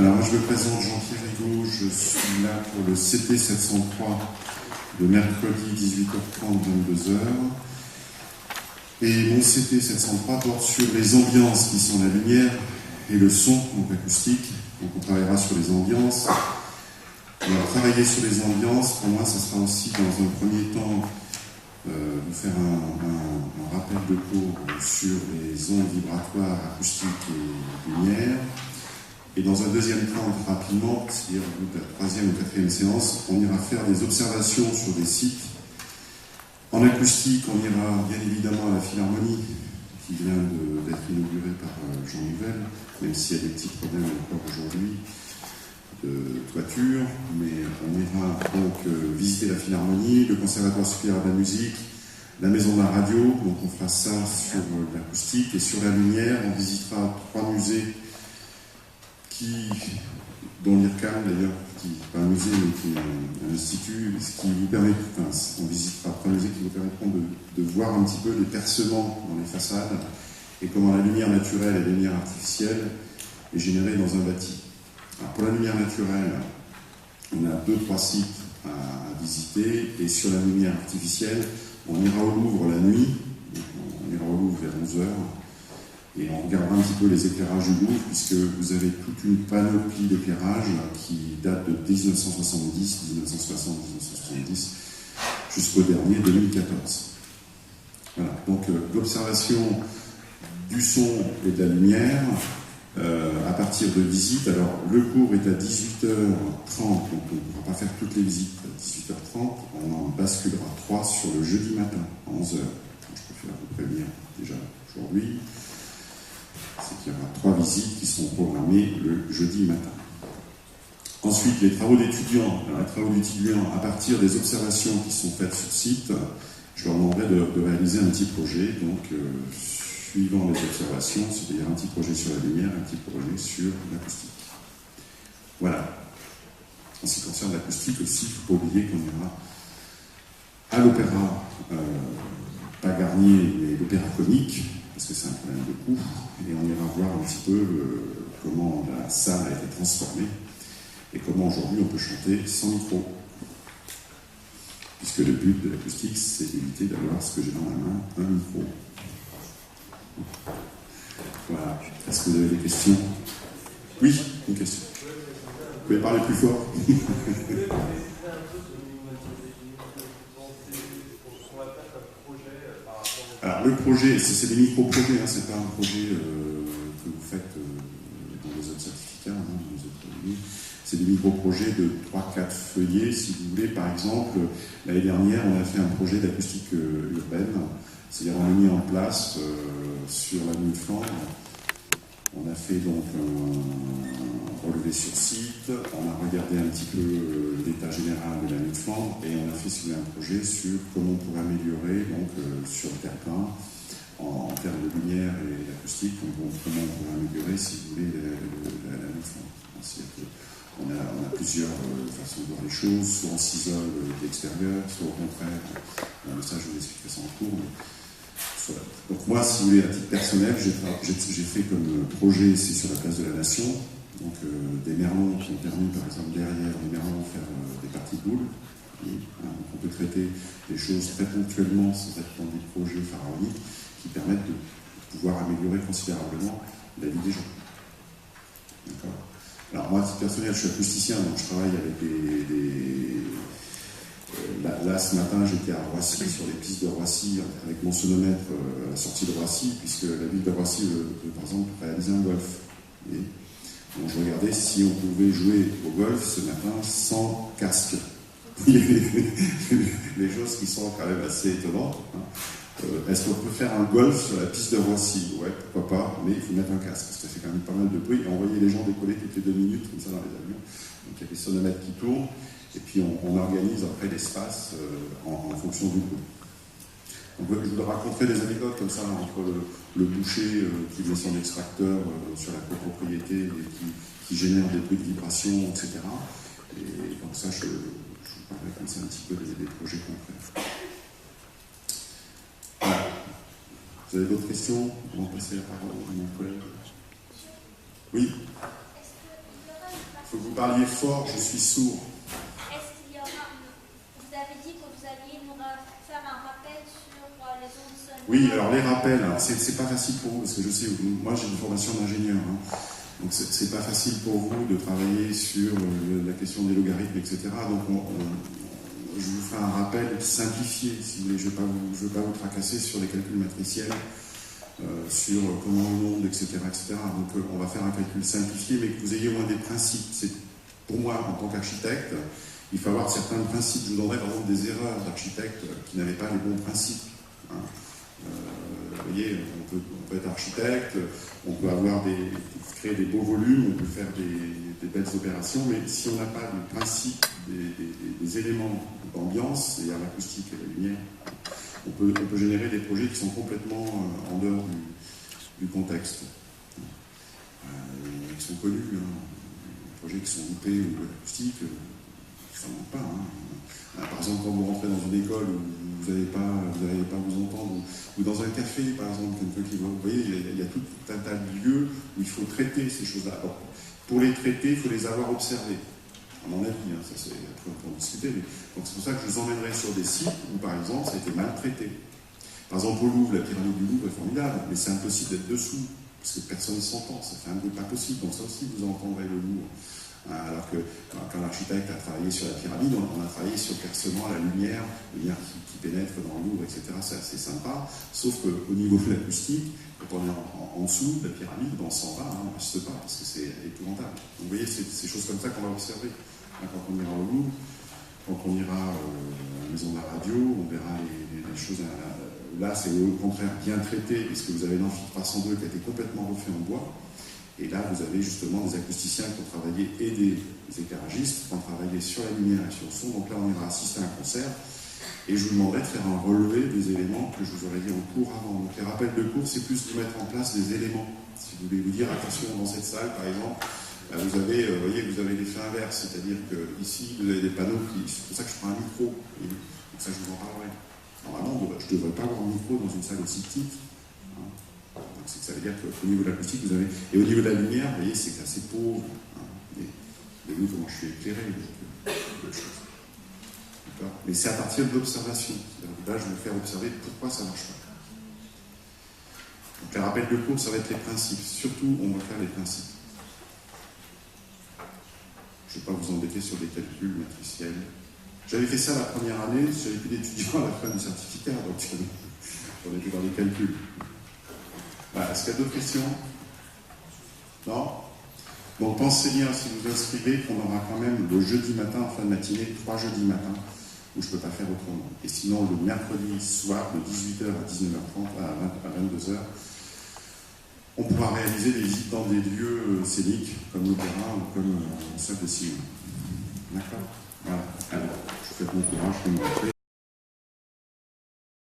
Alors moi je me présente Jean-Pierre Rigaud, je suis là pour le CT 703 de mercredi 18h30, 22h. Et mon CT 703 porte sur les ambiances qui sont la lumière et le son, donc acoustique. Donc on travaillera sur les ambiances. On va travailler sur les ambiances. Pour moi, ça sera aussi dans un premier temps vous faire un rappel de cours sur les ondes vibratoires, acoustiques et lumière. Et dans un deuxième temps, rapidement, c'est-à-dire au bout de la troisième ou quatrième séance, on ira faire des observations sur des sites. En acoustique, on ira bien évidemment à la Philharmonie, qui vient d'être inaugurée par Jean Nouvel, même s'il y a des petits problèmes encore aujourd'hui de toiture, mais on ira donc visiter la Philharmonie, le Conservatoire supérieur de la musique, la Maison de la radio, donc on fera ça sur l'acoustique, et sur la lumière, on visitera 3 musées dont l'IRCAM d'ailleurs, qui n'est pas un musée mais qui est un institut, ce qui vous permet, on visitera 3 musées qui vous permettront de voir un petit peu les percements dans les façades et comment la lumière naturelle et la lumière artificielle est générée dans un bâti. Alors pour la lumière naturelle, on a 2-3 sites à visiter, et sur la lumière artificielle, on ira au Louvre la nuit, on ira au Louvre vers 11h, et on regardera un petit peu les éclairages du Louvre, puisque vous avez toute une panoplie d'éclairages qui date de 1970, 1960, 1970, jusqu'au dernier 2014. Voilà, donc l'observation du son et de la lumière à partir de visites. Alors le cours est à 18h30, donc on ne pourra pas faire toutes les visites à 18h30, on en basculera 3 sur le jeudi matin à 11h. Je préfère vous prévenir déjà aujourd'hui. C'est qu'il y aura 3 visites qui seront programmées le jeudi matin. Ensuite, les travaux d'étudiants. Alors, les travaux d'étudiants, à partir des observations qui sont faites sur site, je leur demanderai de réaliser un petit projet, donc suivant les observations, c'est-à-dire un petit projet sur la lumière, un petit projet sur l'acoustique. Voilà. En ce qui concerne l'acoustique aussi, il ne faut pas oublier qu'on ira à l'opéra, pas Garnier, mais l'opéra comique, parce que c'est un problème de coût, et on ira voir un petit peu comment la salle a été transformée et comment aujourd'hui on peut chanter sans micro. Puisque le but de l'acoustique, c'est d'éviter d'avoir ce que j'ai dans la main, un micro. Voilà. Est-ce que vous avez des questions? Oui, une question. Vous pouvez parler plus fort? Alors le projet, c'est des micro-projets, hein, c'est pas un projet que vous faites dans les autres certificats, dans les autres. C'est des micro-projets de 3-4 feuillets, si vous voulez. Par exemple, l'année dernière, on a fait un projet d'acoustique urbaine, c'est-à-dire on a mis en place sur l'avenue de Flandre, on a fait donc un relevé sur site, on a regardé un petit peu l'état général de l'avenue de Flandre, et on a fait un projet sur comment on pourrait améliorer donc, sur le terrain en termes de lumière et d'acoustique, comment on pourrait améliorer, si vous voulez, l'avenue de Flandre. On a plusieurs façons de voir les choses, soit on s'isole de l'extérieur, soit au contraire, ça je vous expliquerai ça en cours. Donc moi, si vous voulez, à titre personnel, j'ai fait comme projet, c'est sur la place de la Nation, donc des merlons qui ont permis, par exemple, derrière les merlons, faire des parties de boules. Donc on peut traiter des choses très ponctuellement sans être dans des projets pharaoniques qui permettent de pouvoir améliorer considérablement la vie des gens. D'accord. Alors moi, à titre personnel, je suis acousticien, donc je travaille avec là, ce matin, j'étais à Roissy, sur les pistes de Roissy, avec mon sonomètre à la sortie de Roissy, puisque la ville de Roissy veut, par exemple, réaliser un golf. Donc je regardais si on pouvait jouer au golf ce matin sans casque. Les choses qui sont quand même assez étonnantes. Hein. Est-ce qu'on peut faire un golf sur la piste de Roissy? Ouais, pourquoi pas, mais il faut mettre un casque, parce que ça fait quand même pas mal de bruit, et envoyer les gens décoller toutes les 2 minutes, comme ça, dans les avions. Donc il y a des sonomètres qui tournent, et puis on organise après l'espace en fonction du bruit. Donc je vous raconterai des anecdotes comme ça, entre le boucher qui met son extracteur sur la copropriété et qui génère des bruits de vibration, etc. Et donc ça, je vous parlerai comme ça un petit peu des projets concrets. Voilà. Vous avez d'autres questions? On va passer la parole à mon collègue. Oui. faut que vous parliez fort, je suis sourd. Est-ce qu'il y aura... Vous avez dit que vous alliez nous faire un rappel sur les ondes sonores. Oui, alors les rappels, c'est pas facile pour vous, parce que je sais, moi j'ai une formation d'ingénieur, hein, donc c'est pas facile pour vous de travailler sur la question des logarithmes, etc. Donc je vous ferai un rappel simplifié, si vous voulez, je ne veux pas vous tracasser sur les calculs matriciels, sur comment on onde, etc., etc. Donc on va faire un calcul simplifié, mais que vous ayez au moins des principes. C'est, pour moi, en tant qu'architecte, il faut avoir certains principes. Je vous donnerai par exemple des erreurs d'architectes qui n'avaient pas les bons principes. Hein. Vous voyez, on peut être architecte, on peut créer des beaux volumes, on peut faire des belles opérations, mais si on n'a pas le principe des éléments d'ambiance, c'est-à-dire l'acoustique et la lumière, on peut générer des projets qui sont complètement en dehors du contexte. Ils sont connus, hein. Les projets qui sont loupés ou de l'acoustique, ça ne manque pas. Hein. Par exemple, quand vous rentrez dans une école où vous n'allez pas vous entendre, ou dans un café, par exemple, vous voyez, il y a tout un tas de lieux où il faut traiter ces choses-là. Alors, pour les traiter, il faut les avoir observés. À mon avis, hein, ça c'est après on peut en discuter, mais donc c'est pour ça que je vous emmènerai sur des sites où, par exemple, ça a été mal traité. Par exemple, au Louvre, la pyramide du Louvre est formidable, mais c'est impossible d'être dessous, parce que personne ne s'entend, ça fait un bruit pas possible, donc ça aussi vous entendrez le Louvre. Alors que quand l'architecte a travaillé sur la pyramide, on a travaillé sur le percement à la lumière qui pénètre dans le Louvre, etc. C'est assez sympa, sauf qu'au niveau de l'acoustique, quand on est en dessous de la pyramide, on s'en va, on ne reste pas, parce que c'est épouvantable. Donc vous voyez, c'est ces choses comme ça qu'on va observer. Quand on ira au Louvre, quand on ira à la maison de la radio, on verra les choses. Là, c'est au contraire bien traité, puisque vous avez l'amphi 302 qui a été complètement refait en bois. Et là, vous avez justement des acousticiens qui ont travaillé et des éclairagistes qui ont travaillé sur la lumière et sur le son. Donc là, on ira assister à un concert. Et je vous demanderai de faire un relevé des éléments que je vous aurais dit en cours avant. Donc les rappels de cours, c'est plus de mettre en place des éléments. Si vous voulez vous dire, attention, dans cette salle, par exemple, vous avez, voyez, vous avez l'effet inverse. C'est-à-dire que ici, vous avez des panneaux c'est pour ça que je prends un micro. Donc ça, je vous en parlerai. Normalement, je ne devrais pas avoir un micro dans une salle aussi petite. Hein. Donc ça veut dire qu'au niveau de l'acoustique, vous avez... Et au niveau de la lumière, vous voyez, c'est assez pauvre. Hein. Et vous, comment je suis éclairé, d'autres choses. Mais c'est à partir de l'observation. Là, je vais vous faire observer pourquoi ça ne marche pas. Donc, les rappels de cours, ça va être les principes. Surtout, on va faire les principes. Je ne vais pas vous embêter sur des calculs matriciels. J'avais fait ça la première année, j'avais plus d'étudiants à la fin du certificat, donc on était dans les calculs. Voilà. Est-ce qu'il y a d'autres questions? Non? Donc pensez bien, si vous inscrivez, qu'on aura quand même le jeudi matin, en fin de matinée, 3 jeudis matin, où je ne peux pas faire autrement. Et sinon, le mercredi soir, de 18h à 19h30 à 22h, on pourra réaliser des visites dans des lieux scéniques, comme l'opéra ou comme le Salle de Cinéma. D'accord? Voilà. Alors, je vous souhaite bon courage, comme vous